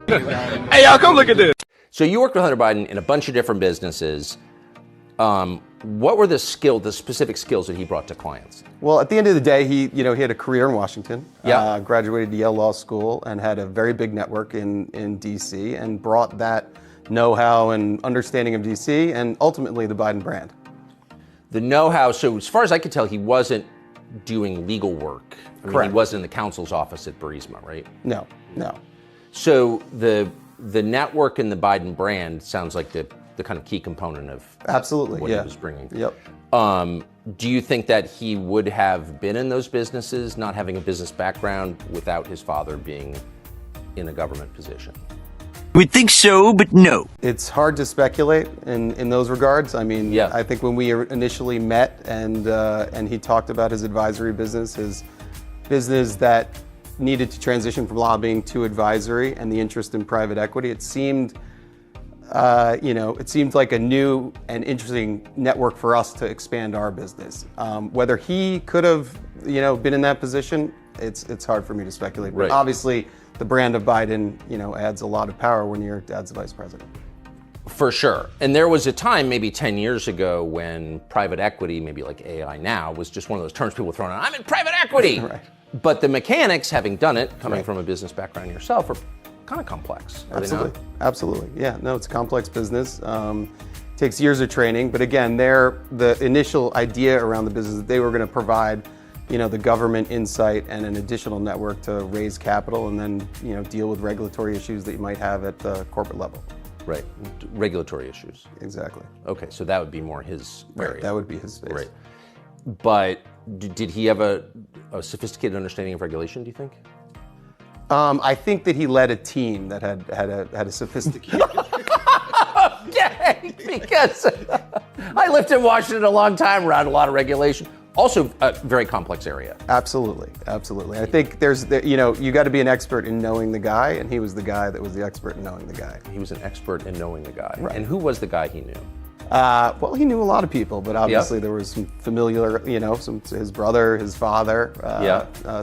Hey, y'all, come look at this. So you worked with Hunter Biden in a bunch of different businesses. What were the specific skills that he brought to clients? Well, at the end of the day, he had a career in Washington. Yeah. Graduated Yale Law School and had a very big network in D.C. and brought that know-how and understanding of D.C. and ultimately the Biden brand. The know-how. So as far as I could tell, he wasn't doing legal work. Correct. He wasn't in the counsel's office at Burisma, right? No. So the network and the Biden brand sounds like the kind of key component of Absolutely, what yeah. he was bringing. Yep. Do you think that he would have been in those businesses, not having a business background, without his father being in a government position? We'd think so, but no. It's hard to speculate in those regards. I mean, Yeah. I think when we initially met and he talked about his advisory business, his business that needed to transition from lobbying to advisory and the interest in private equity, it seemed like a new and interesting network for us to expand our business. Whether he could have, been in that position, it's hard for me to speculate. But Right. obviously, the brand of Biden, adds a lot of power when your dad's the vice president. For sure. And there was a time, maybe 10 years ago, when private equity, maybe like AI now, was just one of those terms people were throwing out. I'm in private equity. Right. But the mechanics, having done it, coming Right. from a business background yourself, are kind of complex. Are they not? Absolutely. Yeah, no, it's a complex business. Takes years of training, but again, the initial idea around the business that they were going to provide, the government insight and an additional network to raise capital and then, deal with regulatory issues that you might have at the corporate level. Right. Regulatory issues. Exactly. Okay, so that would be more his area. Right, that would be his space. Right. But did he have a sophisticated understanding of regulation, do you think? I think that he led a team that had a sophisticated. Okay, because I lived in Washington a long time, around a lot of regulation. Also, a very complex area. Absolutely. I think you got to be an expert in knowing the guy, and he was the guy that was the expert in knowing the guy. He was an expert in knowing the guy. Right. And who was the guy he knew? Well, he knew a lot of people, but obviously there was some familiar, his brother, his father,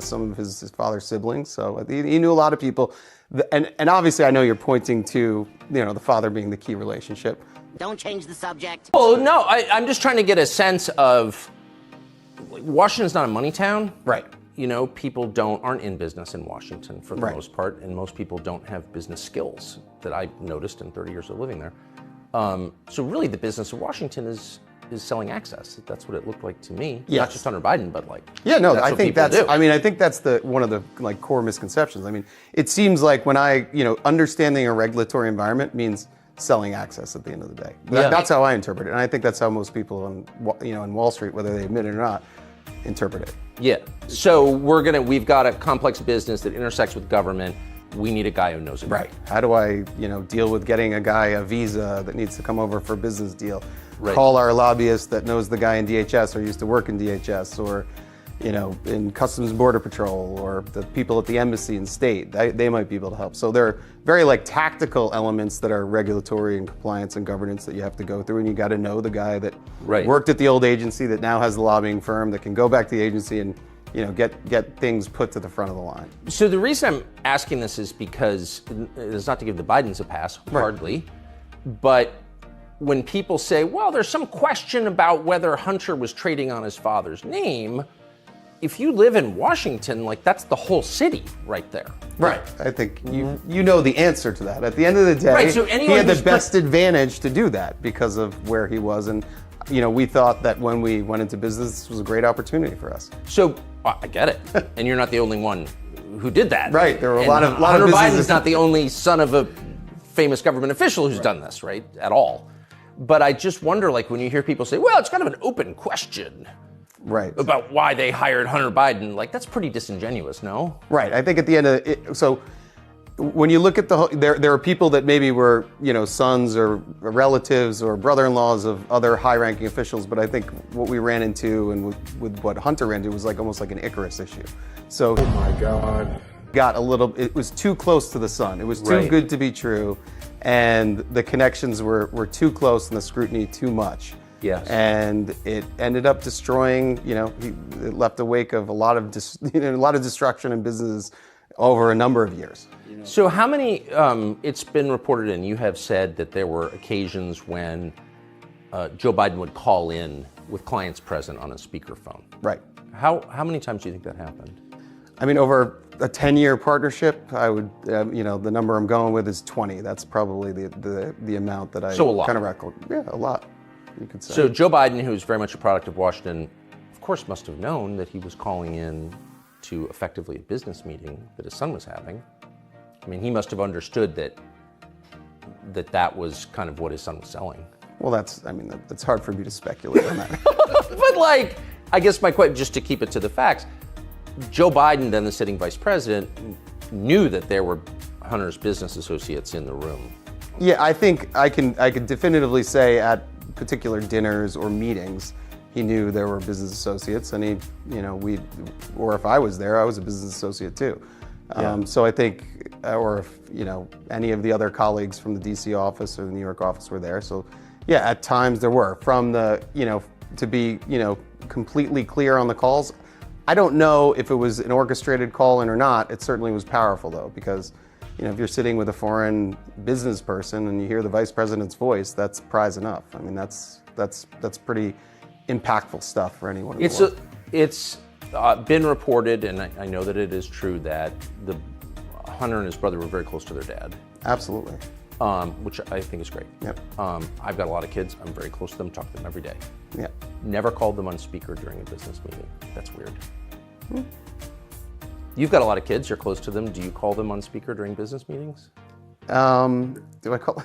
some of his father's siblings. So he knew a lot of people. And obviously I know you're pointing to, the father being the key relationship. Don't change the subject. Well, no, I'm just trying to get a sense of, Washington's not a money town. Right. People aren't in business in Washington for the most part, and most people don't have business skills that I noticed in 30 years of living there. So really the business of Washington is selling access. That's what it looked like to me. Yes. Not just under Biden, but I think that's do. I think that's one of the core misconceptions. I mean, it seems like when understanding a regulatory environment means selling access at the end of the day. That's how I interpret it. And I think that's how most people on Wall Street, whether they admit it or not, interpret it. Yeah. So we've got a complex business that intersects with government. We need a guy who knows it. Right. How do I, deal with getting a guy a visa that needs to come over for a business deal? Right. Call our lobbyist that knows the guy in DHS or used to work in DHS or, in Customs and Border Patrol or the people at the embassy and state. They might be able to help. So there are very tactical elements that are regulatory and compliance and governance that you have to go through, and you got to know the guy that worked at the old agency that now has the lobbying firm that can go back to the agency and get things put to the front of the line. So the reason I'm asking this is because it's not to give the Bidens a pass, hardly, but when people say, well, there's some question about whether Hunter was trading on his father's name, if you live in Washington, that's the whole city right there. Right. I think you know the answer to that. At the end of the day, so he had the best advantage to do that because of where he was. And, we thought that when we went into business, this was a great opportunity for us. So I get it. And you're not the only one who did that. Right. There were a lot of Hunter businesses. Biden's not the only son of a famous government official who's done this, right? At all. But I just wonder, when you hear people say, well, it's kind of an open question. Right. About why they hired Hunter Biden, that's pretty disingenuous, no? Right. I think at the end of it, so when you look at there are people that maybe were, sons or relatives or brother-in-laws of other high-ranking officials, but I think what we ran into and with what Hunter ran into was almost like an Icarus issue. So, Oh my God. It was too close to the sun. It was too good to be true, and the connections were too close and the scrutiny too much. Yes. And it ended up destroying, it left a wake of a lot of destruction in businesses over a number of years. So how many, it's been reported and you have said that there were occasions when Joe Biden would call in with clients present on a speakerphone. Right. How many times do you think that happened? I mean, over a 10-year partnership, I would, the number I'm going with is 20. That's probably the amount that I So a lot. kind of record. Yeah, a lot, you could say. So Joe Biden, who's very much a product of Washington, of course must have known that he was calling in to effectively a business meeting that his son was having. I mean, he must have understood that was kind of what his son was selling. Well, that's hard for me to speculate on that. But I guess my question, just to keep it to the facts, Joe Biden, then the sitting vice president, knew that there were Hunter's business associates in the room. Yeah, I think I can definitively say at particular dinners or meetings, he knew there were business associates, and or if I was there, I was a business associate too. So I think, or if any of the other colleagues from the DC office or the New York office were there. So yeah, at times there were. From the to be completely clear on the calls, I don't know if it was an orchestrated call in or not. It certainly was powerful though, because if you're sitting with a foreign business person and you hear the vice president's voice, that's prize enough. I mean, that's pretty impactful stuff for anyone. It's been reported, and I know that it is true, that Hunter and his brother were very close to their dad. Absolutely. Which I think is great. Yep. I've got a lot of kids. I'm very close to them, talk to them every day. Yeah. Never called them on speaker during a business meeting. That's weird. You've got a lot of kids. You're close to them. Do you call them on speaker during business meetings? Do I call?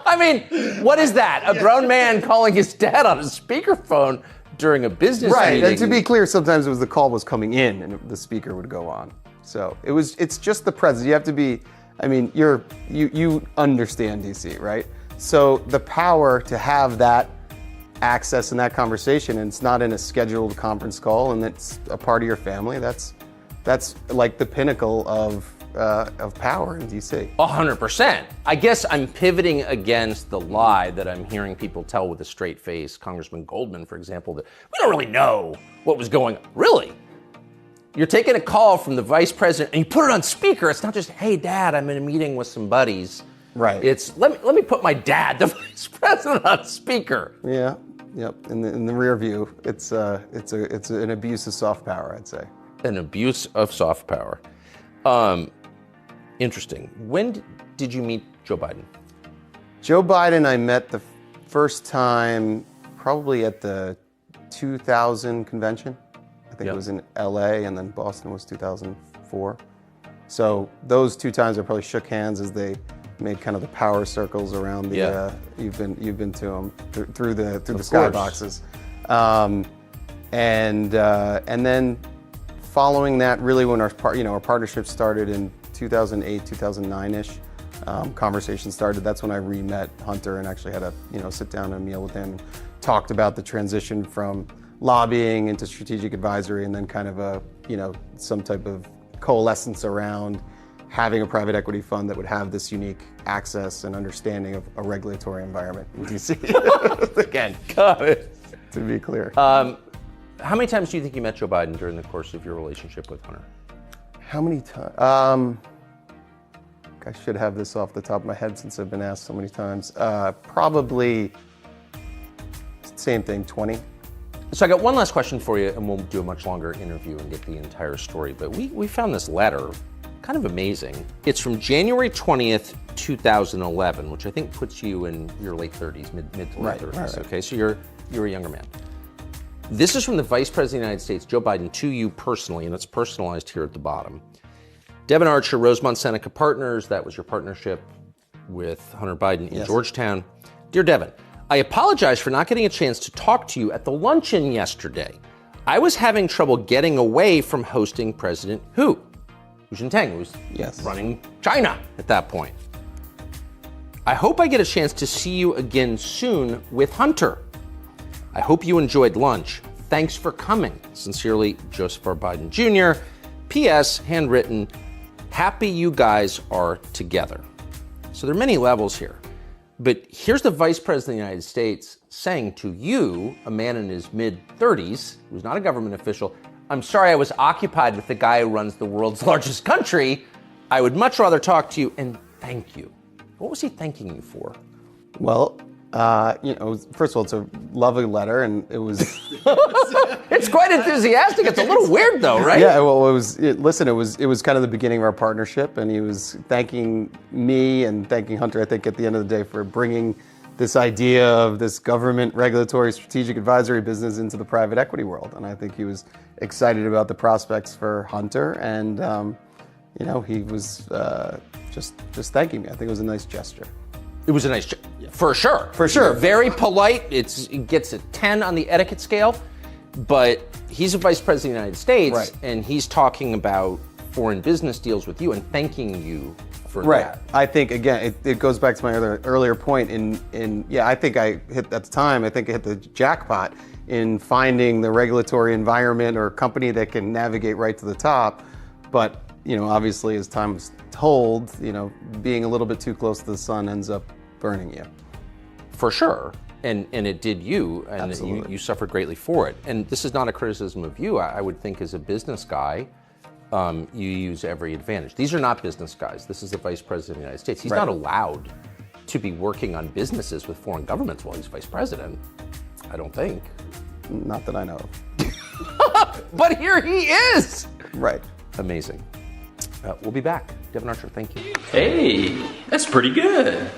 I mean, what is that? A grown man calling his dad on a speakerphone during a business meeting? Right, and to be clear, sometimes it was the call was coming in and the speaker would go on. So it's just the president. You have to be, I mean, you understand DC, right? So the power to have that access and that conversation, and it's not in a scheduled conference call, and it's a part of your family, that's like the pinnacle of power in DC. 100%. I guess I'm pivoting against the lie that I'm hearing people tell with a straight face. Congressman Goldman, for example, that we don't really know what was going on. Really? You're taking a call from the vice president and you put it on speaker. It's not just, hey, Dad, I'm in a meeting with some buddies. Right. It's, let me put my dad, the vice president, on speaker. Yeah. Yep. In the rear view, it's an abuse of soft power, I'd say. An abuse of soft power. Interesting. When did you meet Joe Biden? Joe Biden, I met the first time probably at the 2000 convention. I think it was in LA, and then Boston was 2004. So those two times I probably shook hands as they made kind of the power circles around the. You've been to them through the skyboxes, and then following that, really when our partnership started in 2008, 2009-ish, conversation started. That's when I re-met Hunter and actually had a sit down and meal with him, and talked about the transition from lobbying into strategic advisory, and then kind of some type of coalescence around having a private equity fund that would have this unique access and understanding of a regulatory environment in DC. Again, Got it. to be clear. How many times do you think you met Joe Biden during the course of your relationship with Hunter? How many times? I should have this off the top of my head since I've been asked so many times. Probably same thing, 20. So I got one last question for you, and we'll do a much longer interview and get the entire story. But we found this letter, kind of amazing. It's from January 20th, 2011, which I think puts you in your late 30s, mid to late 30s. Right. Okay, so you're a younger man. This is from the Vice President of the United States, Joe Biden, to you personally, and it's personalized here at the bottom. Devin Archer, Rosemont Seneca Partners, that was your partnership with Hunter Biden in Georgetown. Dear Devin, I apologize for not getting a chance to talk to you at the luncheon yesterday. I was having trouble getting away from hosting President Hu Jintao, who was running China at that point. I hope I get a chance to see you again soon with Hunter. I hope you enjoyed lunch. Thanks for coming. Sincerely, Joseph R. Biden Jr. P.S. Handwritten, happy you guys are together. So there are many levels here. But here's the Vice President of the United States saying to you, a man in his mid-30s, who's not a government official, I'm sorry I was occupied with the guy who runs the world's largest country. I would much rather talk to you and thank you. What was he thanking you for? Well, first of all, it's a lovely letter, and it was. It's quite enthusiastic. It's a little weird, though, right? Yeah, well, it was kind of the beginning of our partnership, and he was thanking me and thanking Hunter, I think, at the end of the day, for bringing this idea of this government regulatory strategic advisory business into the private equity world. And I think he was excited about the prospects for Hunter, and he was just thanking me. I think it was a nice gesture. It was a nice, for sure. For sure. Very polite. It gets a 10 on the etiquette scale, but he's a vice president of the United States, Right. and he's talking about foreign business deals with you and thanking you for Right. that. I think, again, it goes back to my earlier point I think I hit the jackpot in finding the regulatory environment or company that can navigate right to the top. But, obviously, as time was told, being a little bit too close to the sun ends up burning you. For sure. And it did you, and Absolutely. you suffered greatly for it. And this is not a criticism of you. I would think as a business guy, you use every advantage. These are not business guys. This is the vice president of the United States. He's Right. not allowed to be working on businesses with foreign governments while he's vice president. I don't think. Not that I know of. But here he is. Right. Amazing. We'll be back. Devin Archer, thank you. Hey, that's pretty good.